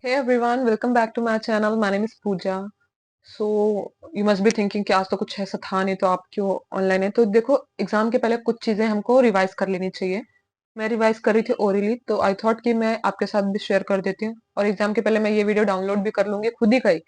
Hey everyone, welcome back to my channel. My name is Pooja. So you must be thinking कि आज तो कुछ ऐसा था नहीं तो आप क्यों ऑनलाइन है। तो देखो, एग्जाम के पहले कुछ चीजें हमको रिवाइज कर लेनी चाहिए। मैं रिवाइज कर रही थी ओरली, तो आई थॉट कि मैं आपके साथ भी शेयर कर देती हूँ, और एग्जाम के पहले मैं ये वीडियो डाउनलोड भी कर लूंगी खुद ही का ही।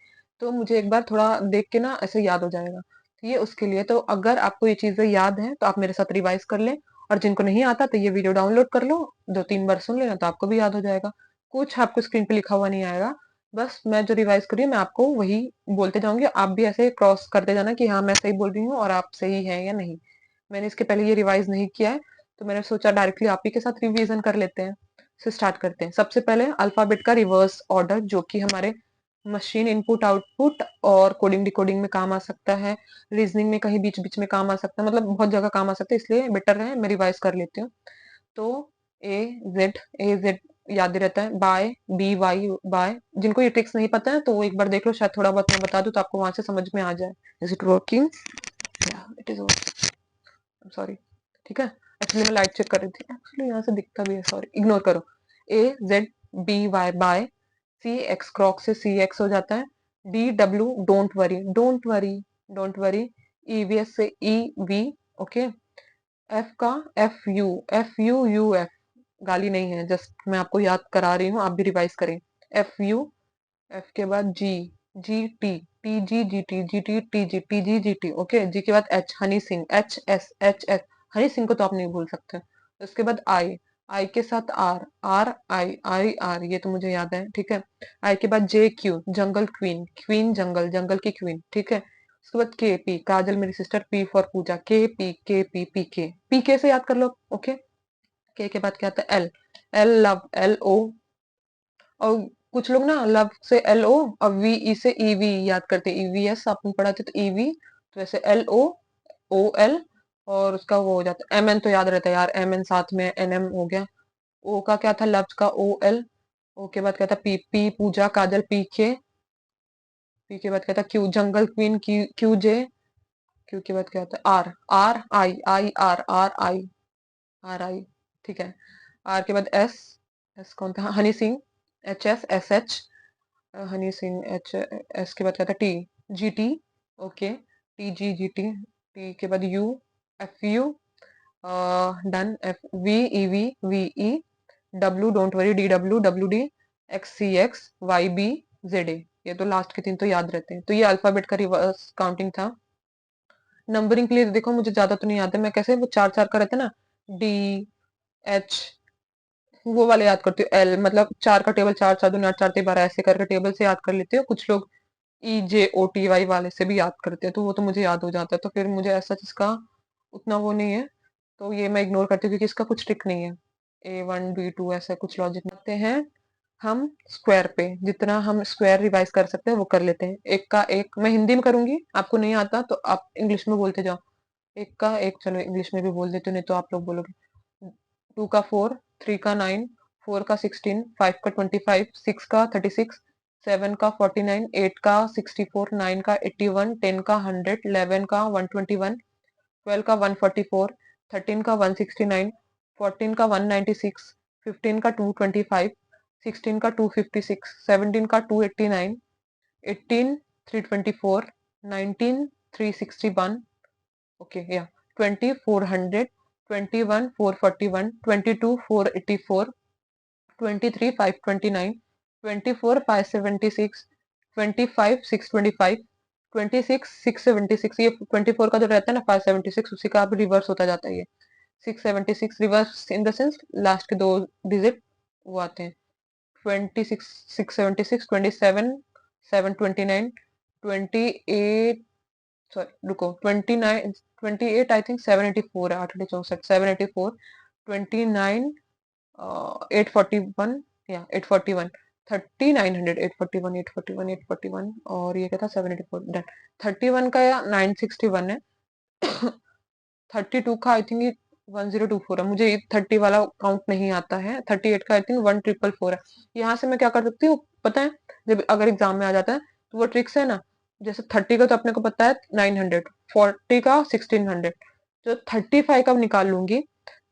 तो मुझे एक बार थोड़ा देख के ना ऐसे याद हो जाएगा। तो ये उसके लिए, तो अगर आपको ये चीजें याद है तो आप मेरे साथ रिवाइज कर लें। और जिनको नहीं आता तो ये वीडियो डाउनलोड कर लो, 2-3 बार सुन लेना तो आपको भी याद हो जाएगा। कुछ आपको स्क्रीन पे लिखा हुआ नहीं आएगा। बस मैं जो रिवाइज कर रही हूँ मैं आपको वही बोलते जाऊंगी, आप भी ऐसे क्रॉस करते जाना कि हाँ मैं सही बोल रही हूँ और आप सही हैं या नहीं। मैंने इसके पहले ये रिवाइज नहीं किया है, तो मैंने सोचा डायरेक्टली आप ही के साथ रिवीजन कर लेते हैं। से स्टार्ट करते हैं। सबसे पहले अल्फाबेट का रिवर्स ऑर्डर, जो कि हमारे मशीन इनपुट आउटपुट और कोडिंग डिकोडिंग में काम आ सकता है। रीजनिंग में कहीं बीच बीच में काम आ सकता है, मतलब बहुत जगह काम आ सकता है, इसलिए बेटर है मैं रिवाइज कर लेती हूँ। तो ए जेड याद ही रहता है। By, BY by. जिनको ये ट्रिक्स नहीं पता है तो वो एक बार देख लो, शायद थोड़ा बहुत मैं बता दूं तो आपको वहां से समझ में आ जाए। Is it working? या इट इज। सॉरी। ठीक है। एक्चुअली मैं लाइट चेक कर रही थी, एक्चुअली यहाँ से दिखता भी है, सॉरी इग्नोर करो। AZBY by. CX क्रॉक से CX हो जाता है। DW don't worry, don't worry, don't worry. EVS से EV। ओके। एफ का FU, गाली नहीं है, जस्ट मैं आपको याद करा रही हूँ, आप भी रिवाइज करें। FU। एफ के बाद GT, TG GT ओके। जी के बाद H, हनी सिंह, HS। हनी सिंह को तो आप नहीं भूल सकते। उसके बाद आई के साथ RI, ये तो मुझे याद है, ठीक है। आई के बाद JQ, जंगल क्वीन, क्वीन जंगल, जंगल की क्वीन, ठीक है। उसके बाद KP, काजल मेरी sister, P for Puja, KP, PK से याद कर लो, ओके। के बाद क्या आता है? L, L love, LO। और कुछ लोग ना लव से LO और VE से EV याद करते, EVS आपने पढ़ा था तो EV। तो वैसे LOOL, और उसका वो हो जाता है MN, तो याद रहता है यार, MN साथ में NM हो गया। ओ का क्या था? लव का OL। ओ के बाद क्या था? PP पूजा, काजल, पी के बाद क्या था? Q जंगल क्वीन, क्यू के बाद क्या होता है? RI, ठीक है। आर के बाद एस कौन था? Honey Singh, HS, SH। Honey Singh, S के बाद क्या था? GT, okay. टी के बाद FU, done. VEV, W don't worry, DW, XCX, YB, ZA। ये तो लास्ट के 3 तो याद रहते हैं। तो ये अल्फाबेट का रिवर्स काउंटिंग था। नंबरिंग के लिए देखो, मुझे ज्यादा तो नहीं याद है, मैं कैसे वो 4-4 का रहता है ना, DH, वो वाले याद करती हूँ। L मतलब 4 का टेबल, 4 4 2 8 4 3 12 ऐसे करके टेबल से याद कर लेते हो। कुछ लोग EJOTY वाले से भी याद करते हैं, तो वो तो मुझे याद हो जाता है, तो फिर मुझे ऐसा जिसका उतना वो नहीं है, तो ये मैं इग्नोर करती हूँ क्योंकि इसका कुछ ट्रिक नहीं है। A1 B2 ऐसा कुछ लॉजिक करते हैं। हम स्क्वायर पे जितना हम स्क्वायर रिवाइज कर सकते हैं वो कर लेते हैं। एक का एक मैं हिंदी में करूंगी, आपको नहीं आता तो आप इंग्लिश में बोलते जाओ। एक का एक, चलो इंग्लिश में भी बोल देते हो, नहीं तो आप लोग बोलोगे। 2 का 4, 3 का 9, 4 का 16, 5 का 25, 6 का 36, 7 का 49, 8 का 64, 9 का 81, 10 का 100, 11 का 121, 12 का 144, 13 का 169, 14 का 196, 15 का 225, 16 का 256, 17 का 289, 18 324, 19 361, okay, yeah, 20 400, 21 441, 22 484, 23 529, 24 576, 25 625, 26 676। ये 24 का जो रहता है ना 576, उसी का अब रिवर्स होता जाता है ये। 676 reverse in the sense last के 2 डिजिट वो आते हैं। 26 676, 27 729, 28, सॉरी रुको, 29 28 आई थिंक 784 है, 8 64 784, 29 841, या 841, 3900, 841 841 841, और ये क्या था? 784 डन। 31 का या 961 है। 32 का आई थिंक 1024 है, मुझे 30 वाला काउंट नहीं आता है। 38 का आई थिंक 1444 है। यहाँ से मैं क्या कर सकती हूँ पता है? जब अगर एग्जाम में आ जाता है तो वो ट्रिक्स है ना, जैसे 30 का तो अपने को पता है 900, 40 का 1600, तो 35 का निकाल लूंगी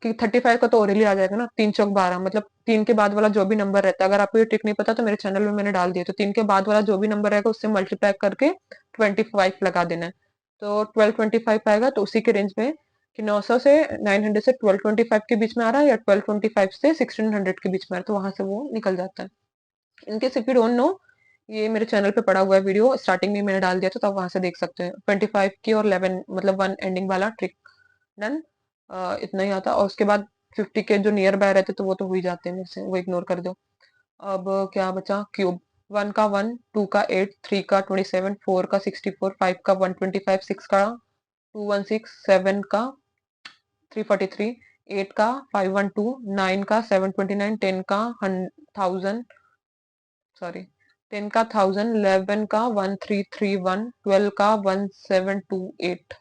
कि 35 का तो ओरली आ जाएगा ना, 3 चौक 12, मतलब 3 के बाद वाला जो भी नंबर रहता है, अगर आपको ये ट्रिक नहीं पता तो मेरे चैनल में मैंने डाल दिया, तो 3 के बाद वाला जो भी नंबर रहेगा उससे मल्टीप्लाई करके 25 लगा देना है। तो 1225 आएगा, तो उसी के रेंज में कि 900 से 900 से 1225 के बीच में आ रहा है, या 1225 से 1600 के बीच में आ रहा है, तो वहां से वो निकल जाता है। In case if you don't know, ये मेरे चैनल पे पड़ा हुआ है वीडियो, स्टार्टिंग में मैंने डाल दिया था, तो आप वहां से देख सकते हैं। 25 की और 11 मतलब 1 एंडिंग वाला ट्रिक डन। इतना ही आता, और उसके बाद 50 के जो नियर बाय रहते तो वो तो हो ही जाते हैं मेरे से, वो इग्नोर कर दो। अब क्या बचा, क्यूब। 1 का 1, 2 का 8, 3 का 27, 4 का 64, 5 का 125, 6 का 216, 7 का 343, 8 का 512, 9 का 729, 10 का 1000, सॉरी 10 का 1000, 11 का 1331, 12 का 1728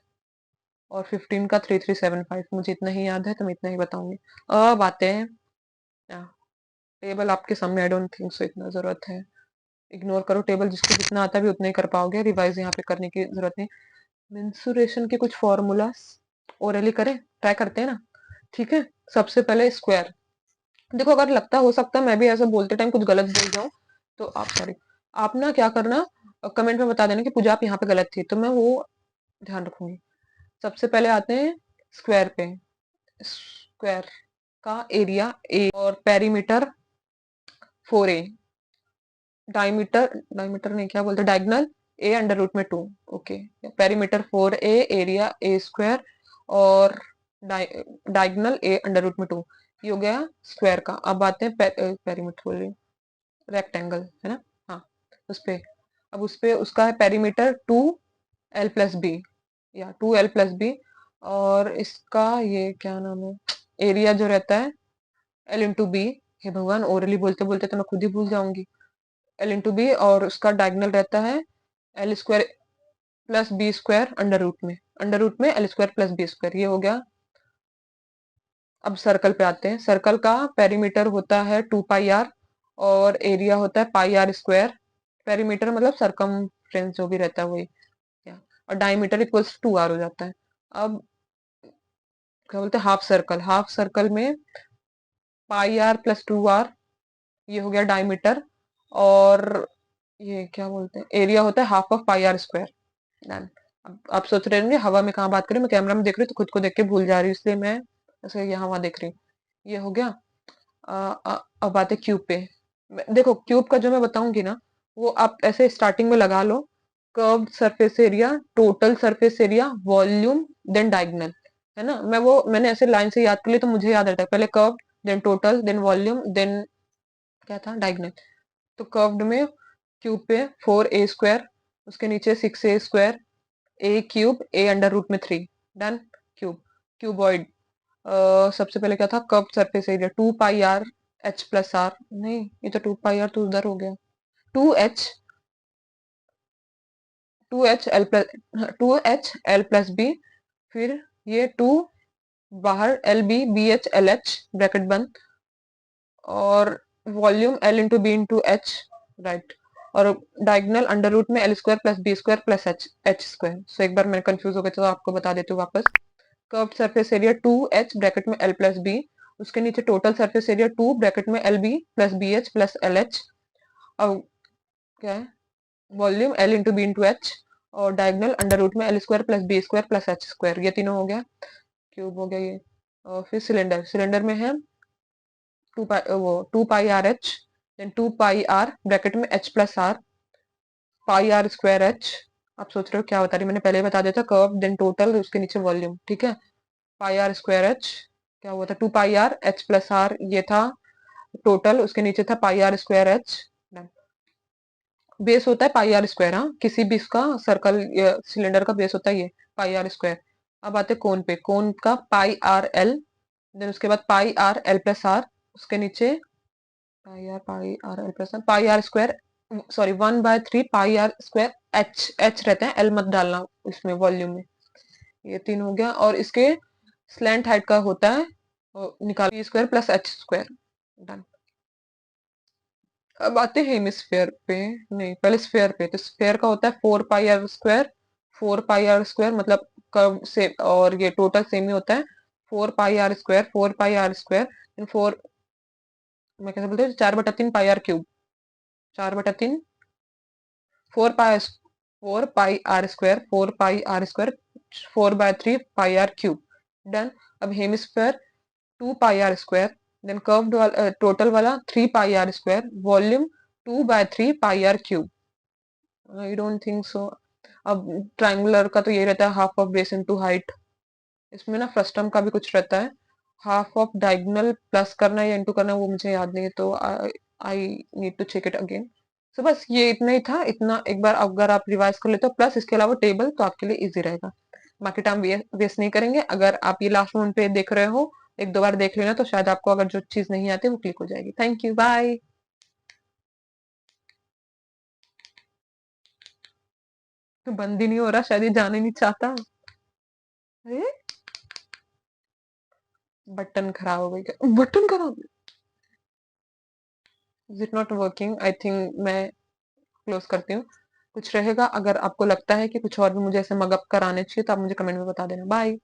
और 15 का 3375। मुझे इतना ही याद है, तो मैं इतना ही बताऊंगी। अब आते हैं टेबल आपके सामने, आई डोंट थिंक सो इतना जरूरत है, इग्नोर करो टेबल, जिसको जितना आता भी उतना ही कर पाओगे, रिवाइज यहाँ पे करने की जरूरत नहीं। मेंसुरेशन के कुछ फॉर्मूलास ओरली करें, ट्राई करते हैं ना, ठीक है। सबसे पहले स्क्वायर, देखो अगर लगता हो सकता है मैं भी ऐसा बोलते टाइम कुछ गलत बोल जाऊं, तो आप सॉरी, आप ना क्या करना, कमेंट में बता देना कि पूजा आप यहाँ पे गलत थी, तो मैं वो ध्यान रखूंगी। सबसे पहले आते हैं स्क्वायर पे। स्क्वायर का एरिया ए और पेरीमीटर 4a, डायमीटर, डायमीटर नहीं क्या बोलते, डायगनल ए अंडर रूट में 2। Okay, perimeter 4a, area A square और डायगनल ए अंडर रूट में 2, ये हो गया स्क्वायर का। अब आते हैं पेरीमीटर बोल रही हूँ, रेक्टेंगल है ना, हाँ उस पे। अब उस पे उसका है पेरीमीटर 2l+b, या 2l+b, और इसका ये क्या नाम है, एरिया जो रहता है l×b। हे भगवान, ओरली बोलते बोलते तो मैं खुद ही भूल जाऊंगी। l×b, और उसका डायगनल रहता है l² + b² अंडर रूट में l² + b², ये हो गया। अब सर्कल पे आते हैं। सर्कल का पेरीमीटर होता है 2πr और एरिया होता है πr²। पेरीमीटर मतलब सरकमफ्रेंस जो भी रहता है वही, और डायमीटर इक्वल्स 2r हो जाता है। अब क्या बोलते हैं, हाफ सर्कल, हाफ सर्कल में πr + 2r, ये हो गया डायमीटर, और ये क्या बोलते हैं, एरिया होता है हाफ ऑफ πr²। डन। अब आप सोच रहे होंगे हवा में कहाँ बात करें, मैं कैमरा में देख रही हूँ तो खुद को देख के भूल जा रही हूँ, इसलिए मैं ऐसे यहाँ वहां देख रही हूँ। ये हो गया। अब आते क्यूब पे। देखो क्यूब का जो मैं बताऊंगी ना, वो आप ऐसे स्टार्टिंग में लगा लो, curved surface area, total surface area, volume, then diagonal, है ना। मैंने ऐसे लाइन से याद कर लिया तो मुझे याद रहता है, पहले curve, then total, then volume, then क्या था, डायगोनल। तो कर्व्ड में क्यूब पे 4a², उसके नीचे 6a², a³ a under root में 3, डन। Cube, cuboid. सबसे पहले क्या था, curve surface area 2πr h+r, नहीं ये तो 2πr तो उधर हो गया, 2h, 2h l+b, फिर ये 2 बाहर lb/bh/lh ब्रैकेट बंद, और वॉल्यूम l×b/h, राइट, और डायगोनल अंडर रूट में l² + b² + h²। एक बार मैं कंफ्यूज हो गई तो आपको बता देती हूँ वापस। Curved surface area 2h bracket में l+b, उसके नीचे टोटल सरफेस एरिया 2 ब्रैकेट में lb+bh+lh, और क्या है, वॉल्यूम l×b/h, और डायगोनल अंडर रूट में l² + b² + h²। ये तीनों हो गया, क्यूब हो गया ये। और फिर सिलेंडर, सिलेंडर में है 2πr/h, देन 2πr ब्रैकेट में h+r, πr²h। आप सोच रहे हो क्या बता रही, मैंने पहले बता दिया था, कर्व, देन टोटल, उसके नीचे वॉल्यूम, ठीक है। πr²h क्या हुआ था, 2πr h+r, ये था टोटल, उसके नीचे था πr²h। बेस होता है πr², हाँ किसी भी इसका सर्कल सिलेंडर का बेस होता है ये πr²। अब आते कोन पे, कोन का πrl, देन उसके बाद πrl+r, उसके नीचे πr² सॉरी 1/3 πr²h रहते हैं, एल मत डालना इसमें वॉल्यूम में। ये 3 हो गया, और इसके स्लैंट हाइट का होता है, निकाल p² + h², डन। अब आते हैं हेमिस्फेयर पे, नहीं पहले स्फेयर पे। तो स्फेयर का होता है 4πr², 4πr² मतलब कर्व से, और ये टोटल सेम ही होता है 4 pi r square, 4 pi r square, इन 4, मैं कैसे बोलते हैं, 4/3 pi r cube, 4/3, 4 pi, 4 pi r square, 4 pi r square, 4/3 pi r cube. Done. अब hemisphere 2 pi r square, then curved वाला, टोटल वाला 3 pi r square, volume 2/3 pi r cube. I don't think so. अब triangular का तो ये रहता है half of base into height. इसमें ना फ्रस्टम का भी कुछ रहता है, हाफ ऑफ डायगोनल प्लस करना है या इनटू करना है, वो मुझे याद नहीं है, तो I need to check it again. So बस ये इतना ही था, इतना एक बार अगर आप रिवाइज कर लेते हो प्लस इसके अलावा टेबल, तो आपके लिए इजी रहेगा। बाकी टाइम वेस्ट नहीं करेंगे। अगर आप ये लास्ट मोमेंट पे देख रहे हो, एक दो बार देख लेना, तो शायद आपको अगर जो चीज नहीं आती वो क्लिक हो जाएगी। Thank you, bye. तो बंद ही नहीं हो रहा, शायद ये जाने नहीं चाहता। अरे, बटन खराब हो गई क्या? बटन खराब, is it not working? I think मैं क्लोज करती हूँ। कुछ रहेगा, अगर आपको लगता है कि कुछ और भी मुझे ऐसे मगअप कराने चाहिए, तो आप मुझे कमेंट में बता देना। बाय।